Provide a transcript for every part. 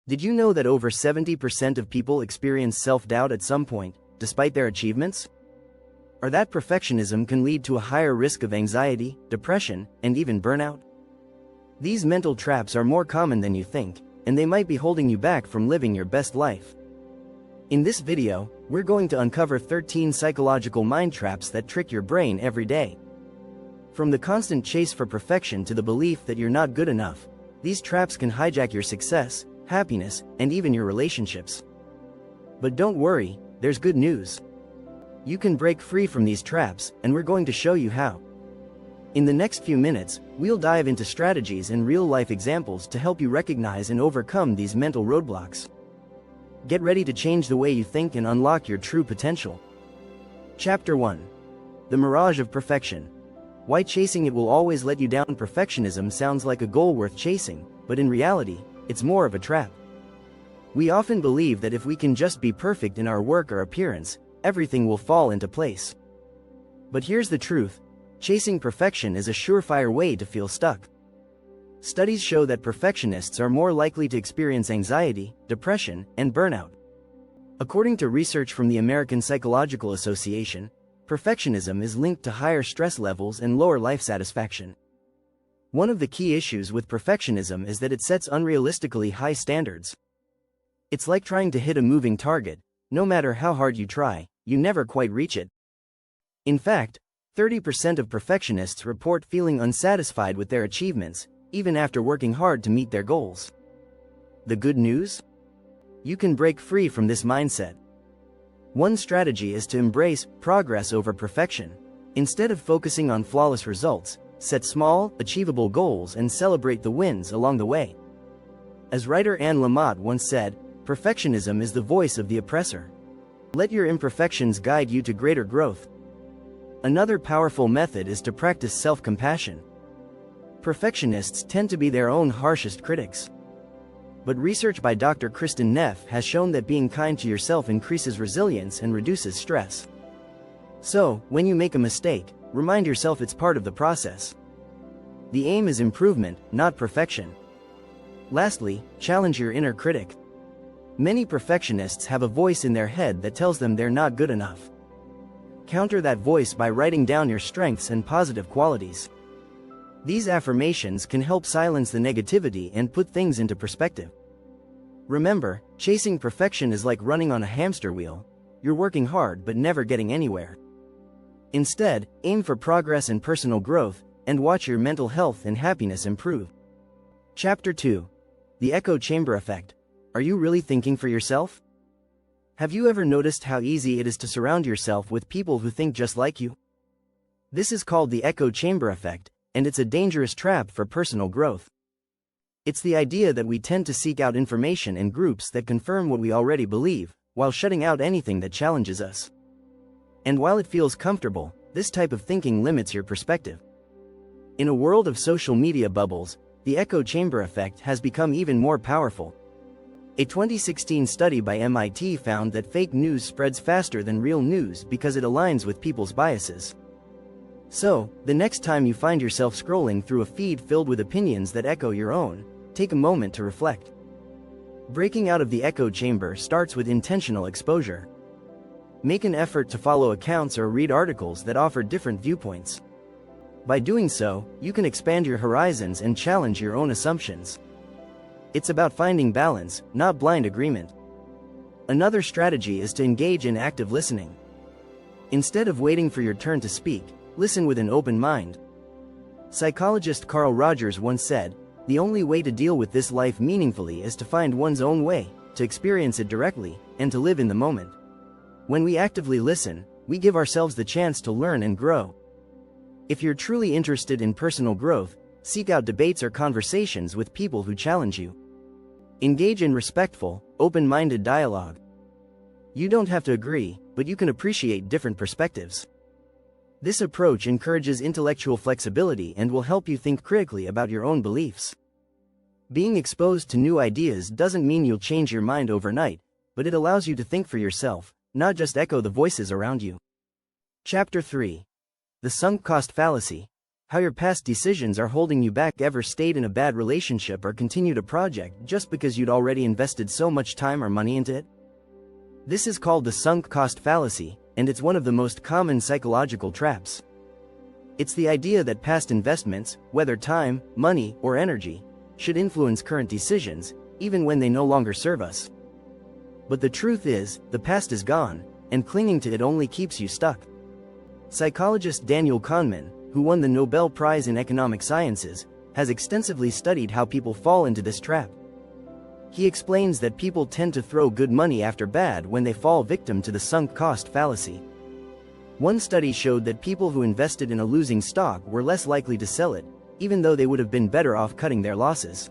Did you know that over 70% of people experience self-doubt at some point, despite their achievements? Or that perfectionism can lead to a higher risk of anxiety, depression, and even burnout? These mental traps are more common than you think, and they might be holding you back from living your best life. In this video, we're going to uncover 13 psychological mind traps that trick your brain every day. From the constant chase for perfection to the belief that you're not good enough, these traps can hijack your success, happiness, and even your relationships. But don't worry, there's good news. You can break free from these traps, and we're going to show you how. In the next few minutes, we'll dive into strategies and real-life examples to help you recognize and overcome these mental roadblocks. Get ready to change the way you think and unlock your true potential. Chapter 1. The Mirage of Perfection. Why chasing it will always let you down. Perfectionism sounds like a goal worth chasing, but in reality, it's more of a trap. We often believe that if we can just be perfect in our work or appearance, everything will fall into place. But here's the truth: chasing perfection is a surefire way to feel stuck. Studies show that perfectionists are more likely to experience anxiety, depression, and burnout. According to research from the American Psychological Association, perfectionism is linked to higher stress levels and lower life satisfaction. One of the key issues with perfectionism is that it sets unrealistically high standards. It's like trying to hit a moving target. No matter how hard you try, you never quite reach it. In fact, 30% of perfectionists report feeling unsatisfied with their achievements, even after working hard to meet their goals. The good news? You can break free from this mindset. One strategy is to embrace progress over perfection. Instead of focusing on flawless results, set small, achievable goals and celebrate the wins along the way. As writer Anne Lamott once said, perfectionism is the voice of the oppressor. Let your imperfections guide you to greater growth. Another powerful method is to practice self-compassion. Perfectionists tend to be their own harshest critics. But research by Dr. Kristen Neff has shown that being kind to yourself increases resilience and reduces stress. So, when you make a mistake, remind yourself it's part of the process. The aim is improvement, not perfection. Lastly, challenge your inner critic. Many perfectionists have a voice in their head that tells them they're not good enough. Counter that voice by writing down your strengths and positive qualities. These affirmations can help silence the negativity and put things into perspective. Remember, chasing perfection is like running on a hamster wheel. You're working hard but never getting anywhere. Instead, aim for progress and personal growth, and watch your mental health and happiness improve. Chapter 2. The Echo Chamber Effect. Are you really thinking for yourself? Have you ever noticed how easy it is to surround yourself with people who think just like you? This is called the echo chamber effect, and it's a dangerous trap for personal growth. It's the idea that we tend to seek out information in groups that confirm what we already believe, while shutting out anything that challenges us. And while it feels comfortable, this type of thinking limits your perspective. In a world of social media bubbles, the echo chamber effect has become even more powerful. A 2016 study by MIT found that fake news spreads faster than real news because it aligns with people's biases. So, the next time you find yourself scrolling through a feed filled with opinions that echo your own, take a moment to reflect. Breaking out of the echo chamber starts with intentional exposure. Make an effort to follow accounts or read articles that offer different viewpoints. By doing so, you can expand your horizons and challenge your own assumptions. It's about finding balance, not blind agreement. Another strategy is to engage in active listening. Instead of waiting for your turn to speak, listen with an open mind. Psychologist Carl Rogers once said, "The only way to deal with this life meaningfully is to find one's own way, to experience it directly, and to live in the moment." When we actively listen, we give ourselves the chance to learn and grow. If you're truly interested in personal growth, seek out debates or conversations with people who challenge you. Engage in respectful, open-minded dialogue. You don't have to agree, but you can appreciate different perspectives. This approach encourages intellectual flexibility and will help you think critically about your own beliefs. Being exposed to new ideas doesn't mean you'll change your mind overnight, but it allows you to think for yourself, not just echo the voices around you. Chapter 3. The Sunk Cost Fallacy. How your past decisions are holding you back. Ever stayed in a bad relationship or continued a project just because you'd already invested so much time or money into it? This is called the sunk cost fallacy, and it's one of the most common psychological traps. It's the idea that past investments, whether time, money, or energy, should influence current decisions, even when they no longer serve us. But the truth is, the past is gone, and clinging to it only keeps you stuck. Psychologist Daniel Kahneman, who won the Nobel Prize in Economic Sciences, has extensively studied how people fall into this trap. He explains that people tend to throw good money after bad when they fall victim to the sunk cost fallacy. One study showed that people who invested in a losing stock were less likely to sell it, even though they would have been better off cutting their losses.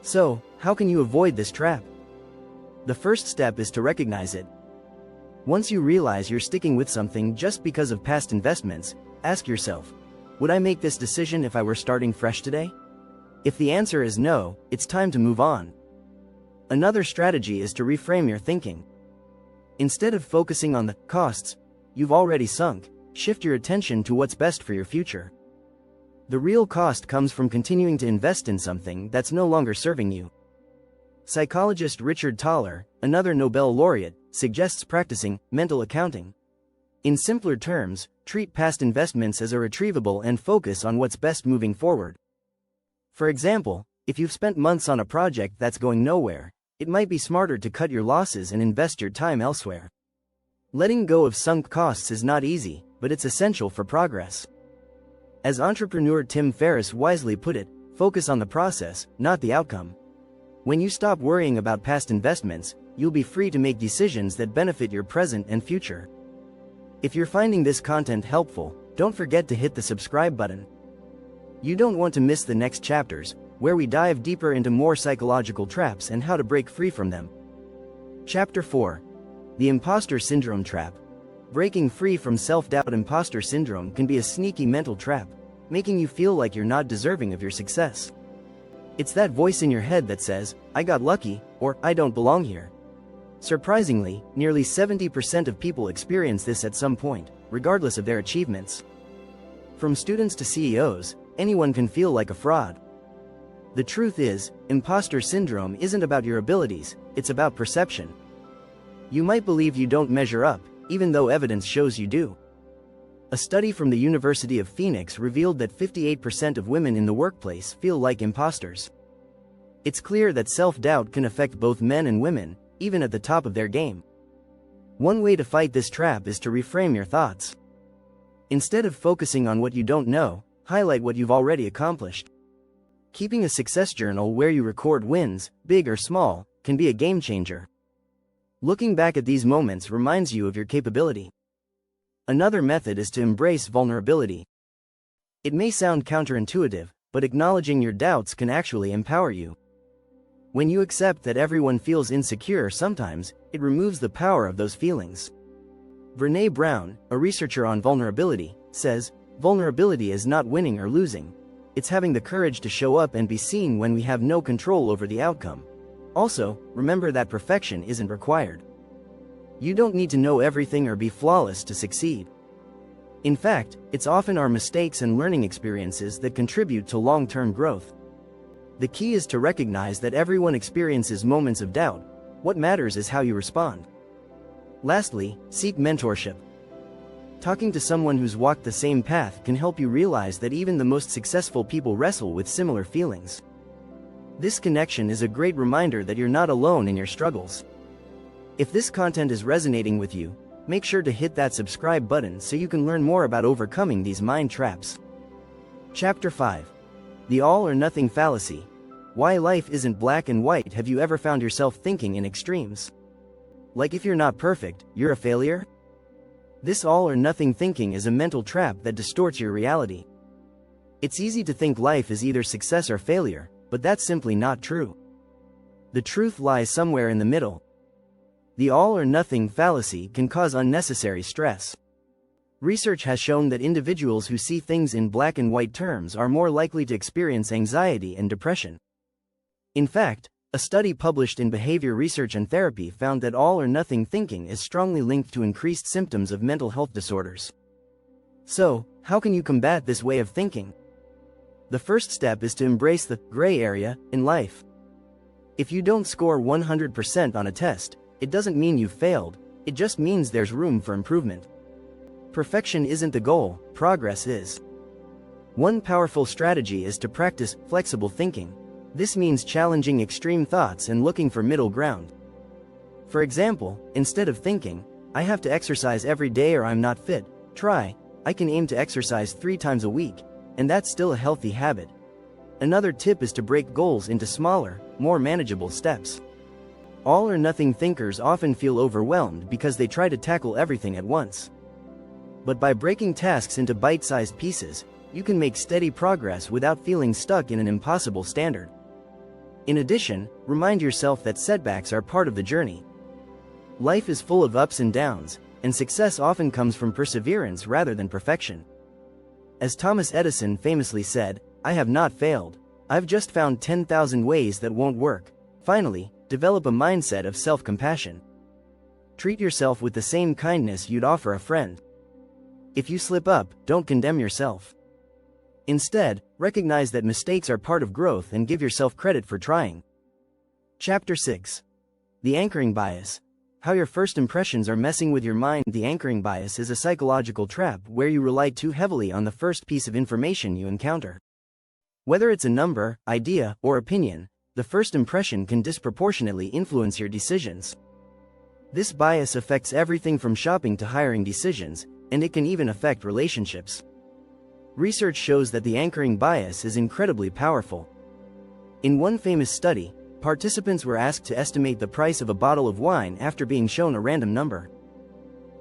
So, how can you avoid this trap? The first step is to recognize it. Once you realize you're sticking with something just because of past investments, ask yourself, would I make this decision if I were starting fresh today? If the answer is no, it's time to move on. Another strategy is to reframe your thinking. Instead of focusing on the costs you've already sunk, shift your attention to what's best for your future. The real cost comes from continuing to invest in something that's no longer serving you. Psychologist Richard Thaler, another Nobel laureate, suggests practicing mental accounting. In simpler terms, treat past investments as irretrievable and focus on what's best moving forward. For example, if you've spent months on a project that's going nowhere, it might be smarter to cut your losses and invest your time elsewhere. Letting go of sunk costs is not easy, but it's essential for progress. As entrepreneur Tim Ferriss wisely put it, focus on the process, not the outcome. When you stop worrying about past investments, you'll be free to make decisions that benefit your present and future. If you're finding this content helpful, don't forget to hit the subscribe button. You don't want to miss the next chapters, where we dive deeper into more psychological traps and how to break free from them. Chapter 4. The Imposter Syndrome Trap. Breaking free from self-doubt. Imposter syndrome can be a sneaky mental trap, making you feel like you're not deserving of your success. It's that voice in your head that says, I got lucky, or I don't belong here. Surprisingly, nearly 70% of people experience this at some point, regardless of their achievements. From students to CEOs, anyone can feel like a fraud. The truth is, imposter syndrome isn't about your abilities, it's about perception. You might believe you don't measure up, even though evidence shows you do. A study from the University of Phoenix revealed that 58% of women in the workplace feel like imposters. It's clear that self-doubt can affect both men and women, even at the top of their game. One way to fight this trap is to reframe your thoughts. Instead of focusing on what you don't know, highlight what you've already accomplished. Keeping a success journal where you record wins, big or small, can be a game changer. Looking back at these moments reminds you of your capability. Another method is to embrace vulnerability. It may sound counterintuitive, but acknowledging your doubts can actually empower you. When you accept that everyone feels insecure sometimes, it removes the power of those feelings. Brené Brown, a researcher on vulnerability, says, vulnerability is not winning or losing. It's having the courage to show up and be seen when we have no control over the outcome. Also, remember that perfection isn't required. You don't need to know everything or be flawless to succeed. In fact, it's often our mistakes and learning experiences that contribute to long-term growth. The key is to recognize that everyone experiences moments of doubt. What matters is how you respond. Lastly, seek mentorship. Talking to someone who's walked the same path can help you realize that even the most successful people wrestle with similar feelings. This connection is a great reminder that you're not alone in your struggles. If this content is resonating with you, make sure to hit that subscribe button so you can learn more about overcoming these mind traps. Chapter 5. The all or nothing fallacy. Why life isn't black and white. Have you ever found yourself thinking in extremes? Like if you're not perfect, you're a failure? This all or nothing thinking is a mental trap that distorts your reality. It's easy to think life is either success or failure, but that's simply not true. The truth lies somewhere in the middle. The all or nothing fallacy can cause unnecessary stress. Research has shown that individuals who see things in black and white terms are more likely to experience anxiety and depression. In fact, a study published in Behavior Research and Therapy found that all or nothing thinking is strongly linked to increased symptoms of mental health disorders. So, How can you combat this way of thinking? The first step is to embrace the gray area in life. If you don't score 100% on a test, it doesn't mean you've failed, it just means there's room for improvement. Perfection isn't the goal, progress is. One powerful strategy is to practice flexible thinking. This means challenging extreme thoughts and looking for middle ground. For example, instead of thinking, I have to exercise every day or I'm not fit, try, I can aim to exercise 3 times a week, and that's still a healthy habit. Another tip is to break goals into smaller, more manageable steps. All or nothing thinkers often feel overwhelmed because they try to tackle everything at once. But by breaking tasks into bite-sized pieces, you can make steady progress without feeling stuck in an impossible standard. In addition, remind yourself that setbacks are part of the journey. Life is full of ups and downs, and success often comes from perseverance rather than perfection. As Thomas Edison famously said, "I have not failed. I've just found 10,000 ways that won't work." Finally, develop a mindset of self-compassion. Treat yourself with the same kindness you'd offer a friend. If you slip up, don't condemn yourself. Instead, recognize that mistakes are part of growth and give yourself credit for trying. Chapter 6. The Anchoring Bias. How your first impressions are messing with your mind. The anchoring bias is a psychological trap where you rely too heavily on the first piece of information you encounter. Whether it's a number, idea, or opinion, the first impression can disproportionately influence your decisions. This bias affects everything from shopping to hiring decisions, and it can even affect relationships. Research shows that the anchoring bias is incredibly powerful. In one famous study, participants were asked to estimate the price of a bottle of wine after being shown a random number.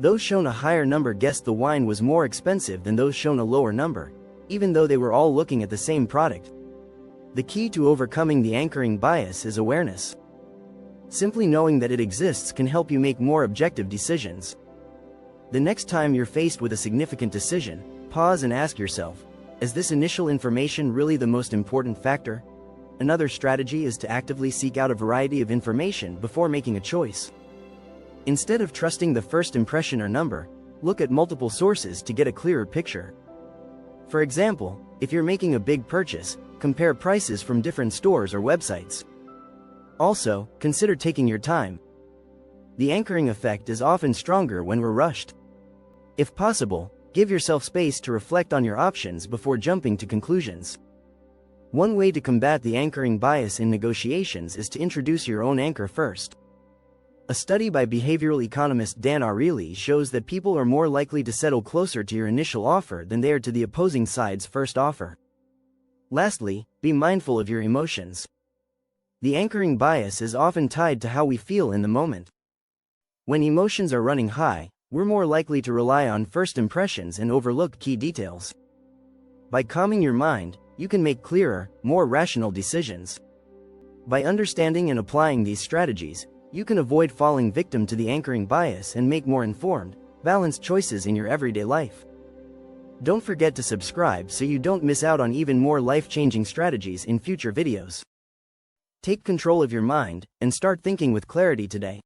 Those shown a higher number guessed the wine was more expensive than those shown a lower number, even though they were all looking at the same product. The key to overcoming the anchoring bias is awareness. Simply knowing that it exists can help you make more objective decisions. The next time you're faced with a significant decision, pause and ask yourself, is this initial information really the most important factor? Another strategy is to actively seek out a variety of information before making a choice. Instead of trusting the first impression or number, look at multiple sources to get a clearer picture. For example, if you're making a big purchase, compare prices from different stores or websites. Also, consider taking your time. The anchoring effect is often stronger when we're rushed. If possible, give yourself space to reflect on your options before jumping to conclusions. One way to combat the anchoring bias in negotiations is to introduce your own anchor first. A study by behavioral economist Dan Ariely shows that people are more likely to settle closer to your initial offer than they are to the opposing side's first offer. Lastly, be mindful of your emotions. The anchoring bias is often tied to how we feel in the moment. When emotions are running high, we're more likely to rely on first impressions and overlook key details. By calming your mind, you can make clearer, more rational decisions. By understanding and applying these strategies, you can avoid falling victim to the anchoring bias and make more informed, balanced choices in your everyday life. Don't forget to subscribe so you don't miss out on even more life-changing strategies in future videos. Take control of your mind and start thinking with clarity today.